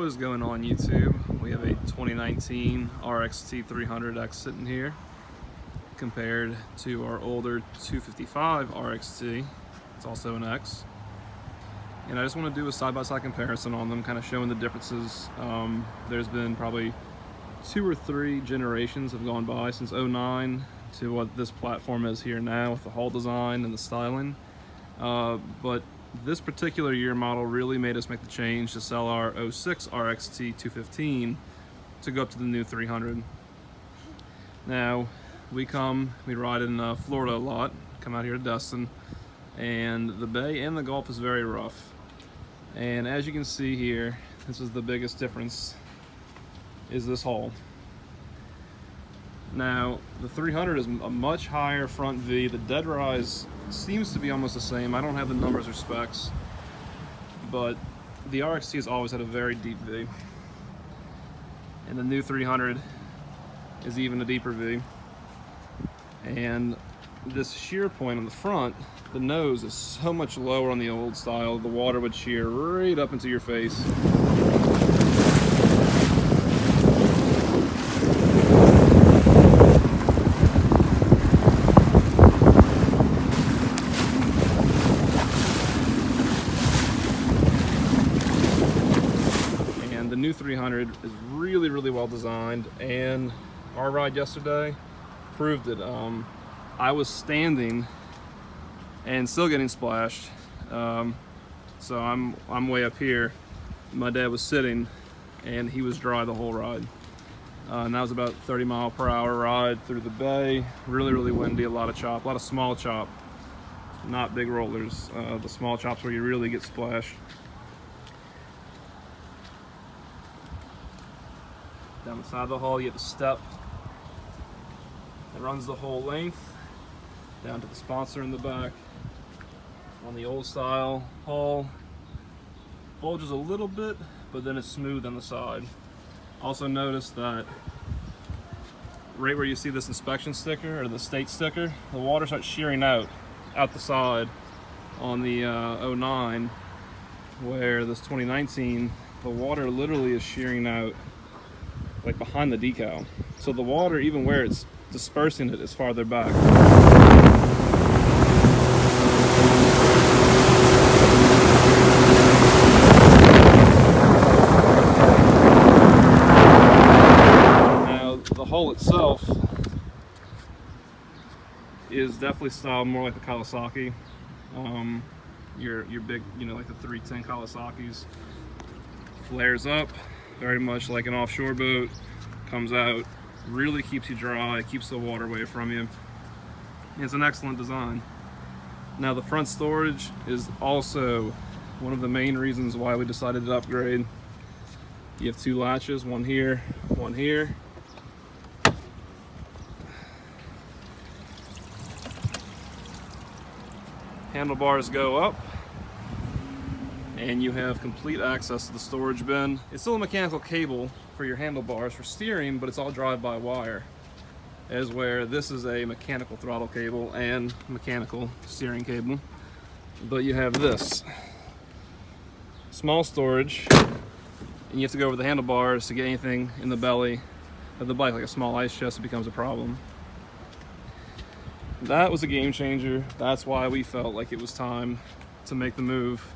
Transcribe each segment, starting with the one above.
What is going on, YouTube? We have a 2019 RXT 300X sitting here compared to our older 255 RXT. It's also an X. And I just want to do a side-by-side comparison on them, kind of showing the differences. There's been probably 2 or 3 generations have gone by since '09 to what this platform is here now with the hull design and the styling. But this particular year model really made us make the change to sell our '06 RXT 215 to go up to the new 300. Now, we ride in Florida a lot, come out here to Destin, and the bay and the Gulf is very rough. And as you can see here, this is the biggest difference, is this hull. Now, the 300 is a much higher front V. The dead rise seems to be almost the same. I don't have the numbers or specs, but the RXT has always had a very deep V. And the new 300 is even a deeper V. And this shear point on the front, the nose is so much lower on the old style, the water would shear right up into your face. And the new 300 is really, really well designed, and our ride yesterday proved it. I was standing and still getting splashed, so I'm way up here. My dad was sitting and he was dry the whole ride, and that was about 30-mile-per-hour ride through the bay. Really, really windy, a lot of chop, a lot of small chop, not big rollers. The small chops where you really get splashed. Down the side of the hull you have the step that runs the whole length down to the sponsor in the back. On the old style hull, bulges a little bit, but then it's smooth on the side. Also notice that right where you see this inspection sticker or the state sticker, the water starts shearing out the side on the '09, where this 2019, the water literally is shearing out like behind the decal. So the water, even where it's dispersing it, is farther back. The hull itself is definitely styled more like the Kawasaki. Your big, like the 310 Kawasaki's. Flares up very much like an offshore boat, comes out, really keeps you dry, keeps the water away from you. It's an excellent design. Now, the front storage is also one of the main reasons why we decided to upgrade. You have 2 latches, one here, one here. Handlebars go up, and you have complete access to the storage bin. It's still a mechanical cable for your handlebars for steering, but it's all drive-by-wire, as where this is a mechanical throttle cable and mechanical steering cable. But you have this small storage, and you have to go over the handlebars to get anything in the belly of the bike, like a small ice chest. It becomes a problem. That was a game changer. That's why we felt like it was time to make the move.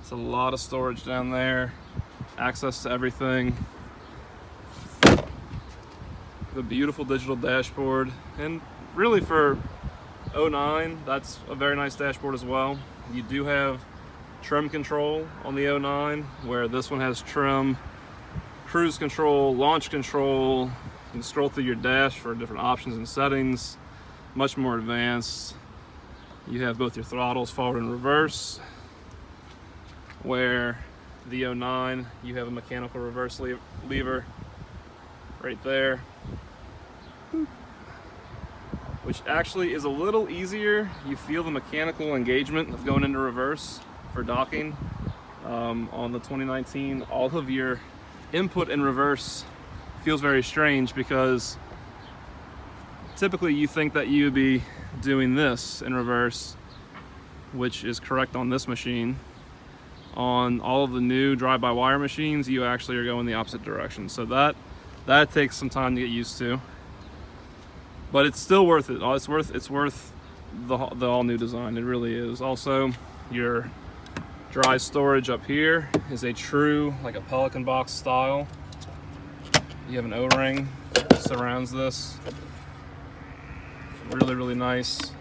It's a lot of storage down there, access to everything. The beautiful digital dashboard, and really for '09, that's a very nice dashboard as well. You do have trim control on the '09, where this one has trim, cruise control, launch control. You can scroll through your dash for different options and settings, much more advanced. You have both your throttles, forward and reverse, where the '09, you have a mechanical reverse lever right there, which actually is a little easier. You feel the mechanical engagement of going into reverse for docking. On the 2019, all of your input in reverse feels very strange, because typically you think that you would be doing this in reverse, which is correct on this machine. On all of the new drive-by-wire machines, you actually are going the opposite direction. So that takes some time to get used to, but it's still worth it. It's worth the all-new design. It really is. Also, your dry storage up here is a true, like a Pelican box style. You have an O-ring that surrounds this. Really, really nice.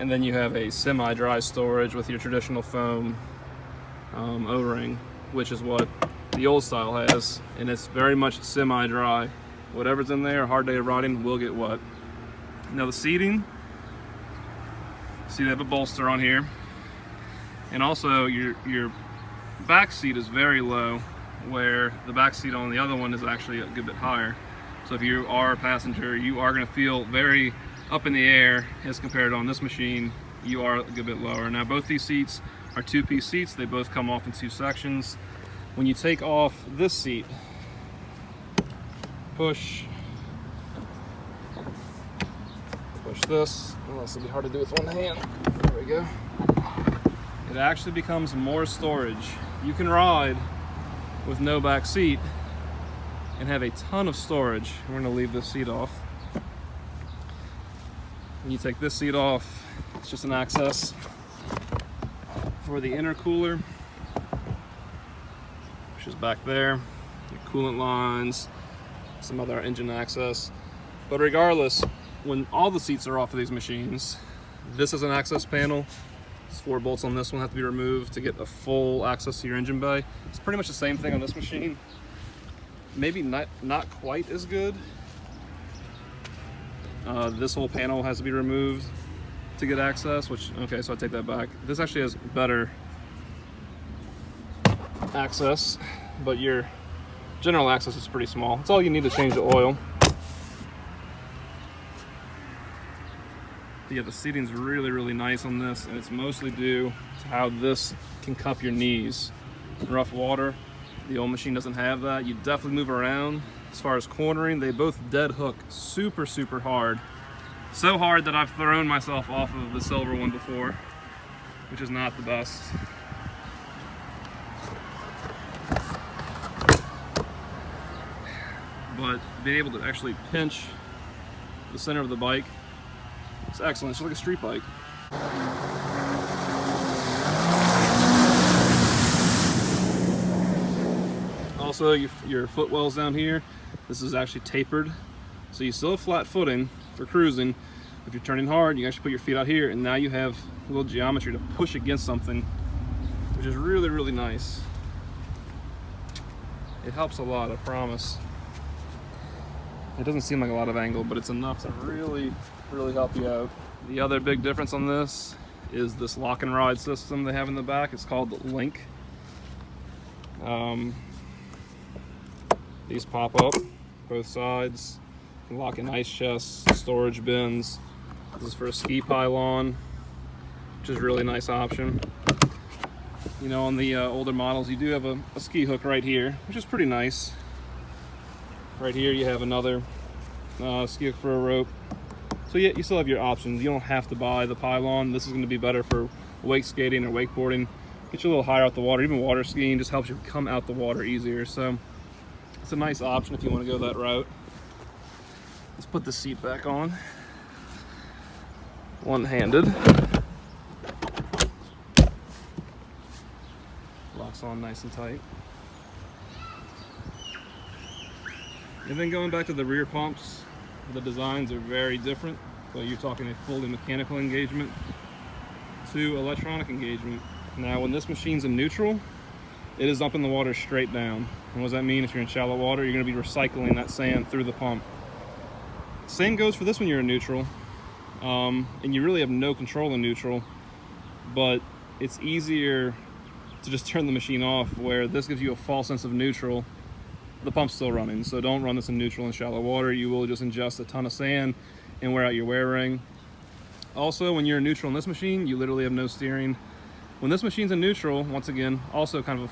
And then you have a semi-dry storage with your traditional foam O-ring, which is what the old style has, and it's very much semi-dry. Whatever's in there, a hard day of riding, will get wet. Now the seating, see they have a bolster on here, and also your back seat is very low, where the back seat on the other one is actually a good bit higher. So if you are a passenger, you are going to feel very up in the air as compared to on this machine. You are a good bit lower. Now both these seats are two-piece seats. They both come off in two sections. When you take off this seat, push this. Oh, this will be hard to do with one hand. There we go. It actually becomes more storage. You can ride with no back seat and have a ton of storage. We're going to leave this seat off. When you take this seat off, it's just an access for the intercooler, which is back there. Your coolant lines, some other engine access. But regardless, when all the seats are off of these machines, this is an access panel. There's 4 bolts on this one have to be removed to get a full access to your engine bay. It's pretty much the same thing on this machine. Maybe not quite as good. This whole panel has to be removed to get access, which, okay, so I take that back. This actually has better access, but your general access is pretty small. That's all you need to change the oil. But yeah, the seating's really, really nice on this, and it's mostly due to how this can cup your knees. In rough water, the old machine doesn't have that. You definitely move around. As far as cornering, they both dead hook super, super hard. So hard that I've thrown myself off of the silver one before, which is not the best. But being able to actually pinch the center of the bike, it's excellent. It's like a street bike. Also, your footwell's down here. This is actually tapered, so you still have flat footing for cruising. If you're turning hard, you can actually put your feet out here, and now you have a little geometry to push against something, which is really, really nice. It helps a lot, I promise. It doesn't seem like a lot of angle, but it's enough to really, really help you out. The other big difference on this is this lock and ride system they have in the back. It's called the Link. These pop up both sides. You can lock in ice chests, storage bins. This is for a ski pylon, which is a really nice option. You know, on the older models, you do have a ski hook right here, which is pretty nice. Right here you have another ski hook for a rope. So yeah, you still have your options. You don't have to buy the pylon. This is going to be better for wake skating or wakeboarding. Get you a little higher out the water. Even water skiing just helps you come out the water easier. So it's a nice option if you want to go that route. Let's put the seat back on. One-handed. Locks on nice and tight. And then going back to the rear pumps, the designs are very different. So you're talking a fully mechanical engagement to electronic engagement. Now when this machine's in neutral, it is up in the water straight down. And what does that mean? If you're in shallow water, you're going to be recycling that sand through the pump. Same goes for this when you're in neutral. And you really have no control in neutral, but it's easier to just turn the machine off, where this gives you a false sense of neutral. The pump's still running, so don't run this in neutral in shallow water. You will just ingest a ton of sand and wear out your wear ring. Also, when you're in neutral in this machine, you literally have no steering. When this machine's in neutral, once again, also kind of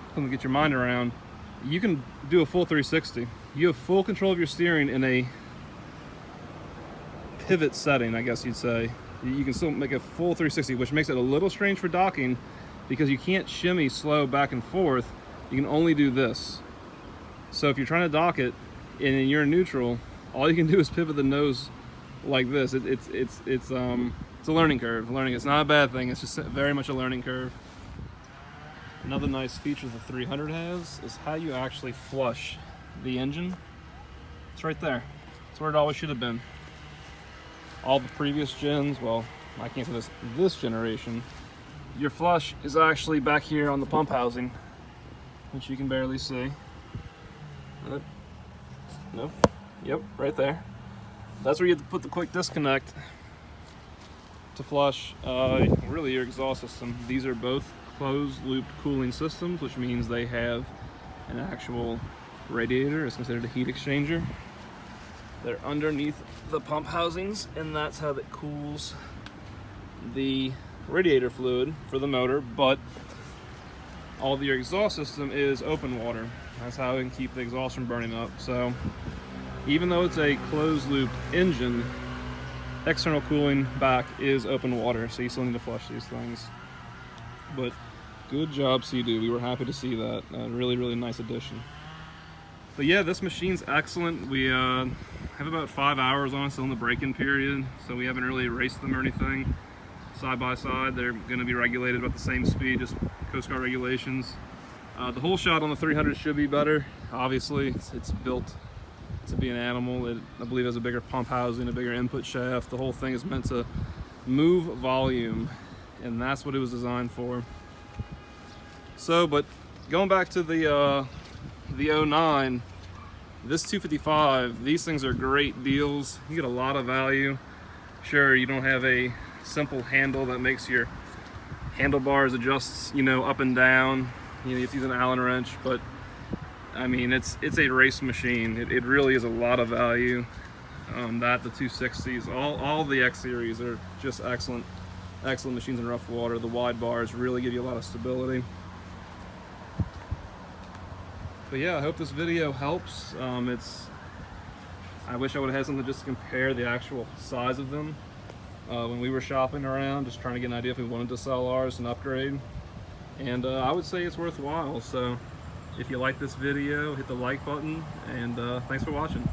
something to get your mind around, you can do a full 360. You have full control of your steering in a pivot setting, I guess you'd say. You can still make a full 360, which makes it a little strange for docking because you can't shimmy slow back and forth. You can only do this. So if you're trying to dock it and you're in neutral, all you can do is pivot the nose like this. It's a learning curve. It's not a bad thing. It's just very much a learning curve. Another nice feature the 300 has is how you actually flush the engine. It's right there. It's where it always should have been. All the previous gens, well, I can't say this generation, your flush is actually back here on the pump housing, which you can barely see. Nope. Yep, right there. That's where you have to put the quick disconnect to flush really your exhaust system. These are both closed loop cooling systems, which means they have an actual radiator. It's considered a heat exchanger. They're underneath the pump housings, and that's how that cools the radiator fluid for the motor, but all of your exhaust system is open water. That's how it can keep the exhaust from burning up. So even though it's a closed loop engine, external cooling back is open water, so you still need to flush these things. But good job, Seadoo. We were happy to see that. Really, really nice addition. But yeah, this machine's excellent. We have about 5 hours on it, still in the break-in period, so we haven't really raced them or anything. Side by side, they're going to be regulated about the same speed, just Coast Guard regulations. The whole shot on the 300 should be better. Obviously, it's built to be an animal. It, I believe, has a bigger pump housing, a bigger input shaft. The whole thing is meant to move volume, and that's what it was designed for. So, but going back to the 09, this 255, these things are great deals. You get a lot of value. Sure, you don't have a simple handle that makes your handlebars adjust, you know, up and down. You know, you have to use an Allen wrench, but I mean, it's a race machine. It really is a lot of value. The 260s, all the X series are just excellent machines in rough water. The wide bars really give you a lot of stability. But yeah, I hope this video helps. I wish I would have had something just to compare the actual size of them when we were shopping around, just trying to get an idea if we wanted to sell ours and upgrade. And I would say it's worthwhile. So if you like this video, hit the like button, and thanks for watching.